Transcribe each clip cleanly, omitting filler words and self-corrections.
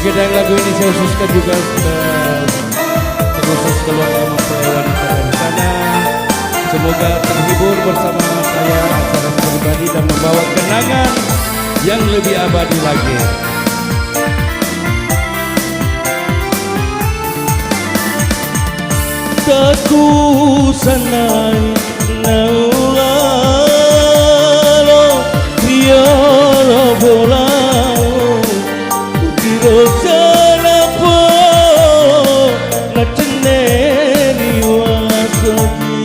Oke, dan lagu ini saya khususkan juga terkhusus keluarga mempelai wanita di sana. Semoga terhibur bersama saya acara pribadi dan membawa kenangan yang lebih abadi lagi. Taku sanai naulalo riolo bolao kiro sanapo nateneni wasoki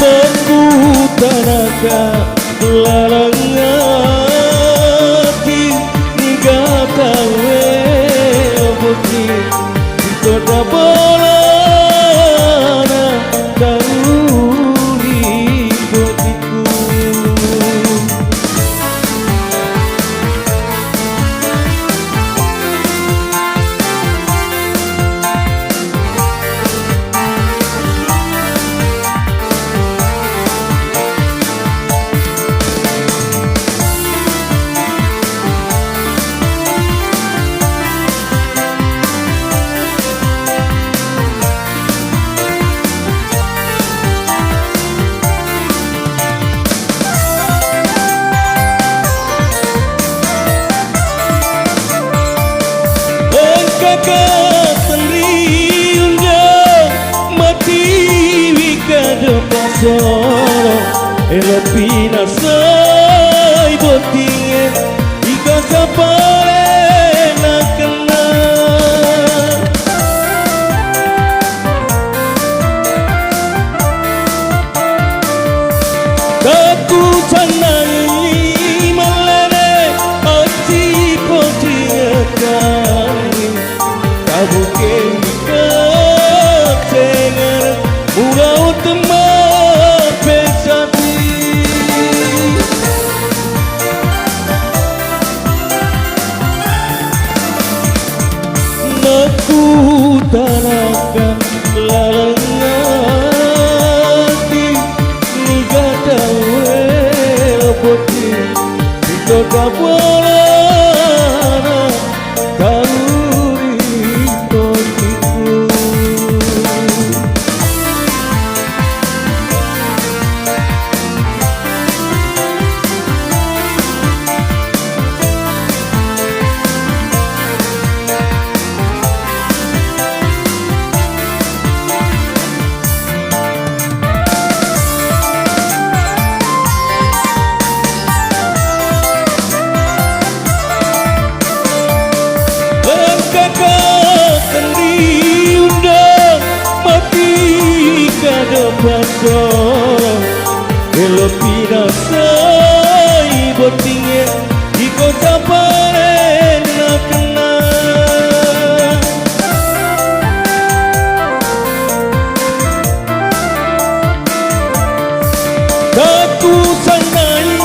mengutarakan larangan kota bolana kauri botiku solo e la pina sai botinge ika kapale na kena kaku sanai malane ati botinge kani kabuke ika tenger ulau teman utarakan larangati nigada wepoti kota bolana kauri botiku. Solo e lo pina sai botinge di kota parena kena kaku sanai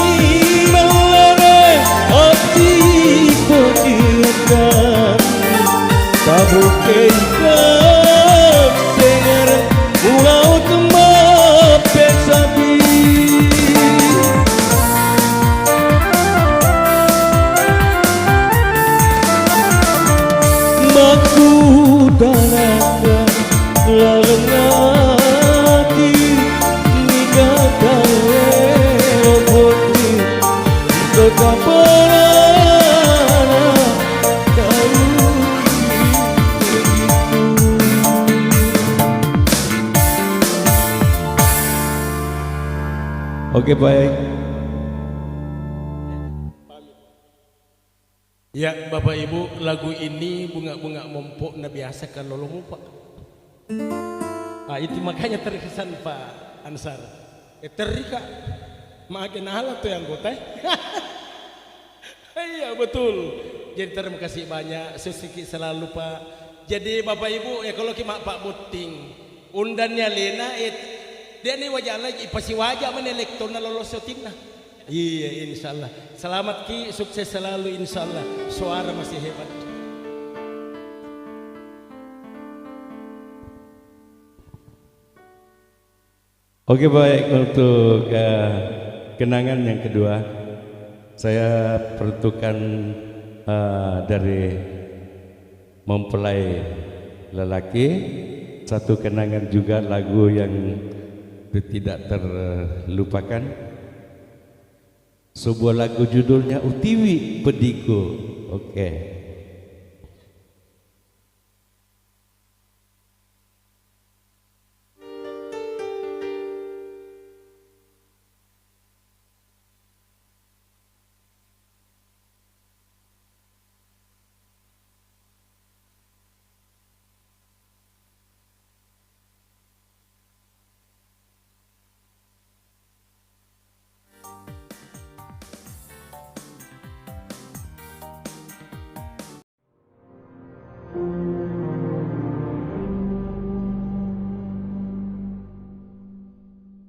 melare hati kotikan kamu keikan dengar ulau utarakan larangati nigada wepoti kota bolana kauri botiku. Oke, baik. Ya Bapak Ibu, lagu ini bunga-bunga mompok na biasa kalau lo lupa. Itu makanya terkesan Pak Ansar. Terika makin halat tuh yang kota. Iya betul. Jadi terima kasih banyak, sedikit selalu Pak. Jadi Bapak Ibu ya kalau kimak Pak Buting undannya Lena dia nih wajah lagi pasti wajah mana elektron lolos timna. Iya insyaallah. Selamat Ki, sukses selalu insyaallah. Suara masih hebat. Oke, baik, untuk kenangan yang kedua saya peruntukkan dari mempelai lelaki, satu kenangan juga lagu yang tidak terlupakan, sebuah lagu judulnya Utiwi Pediko. Oke.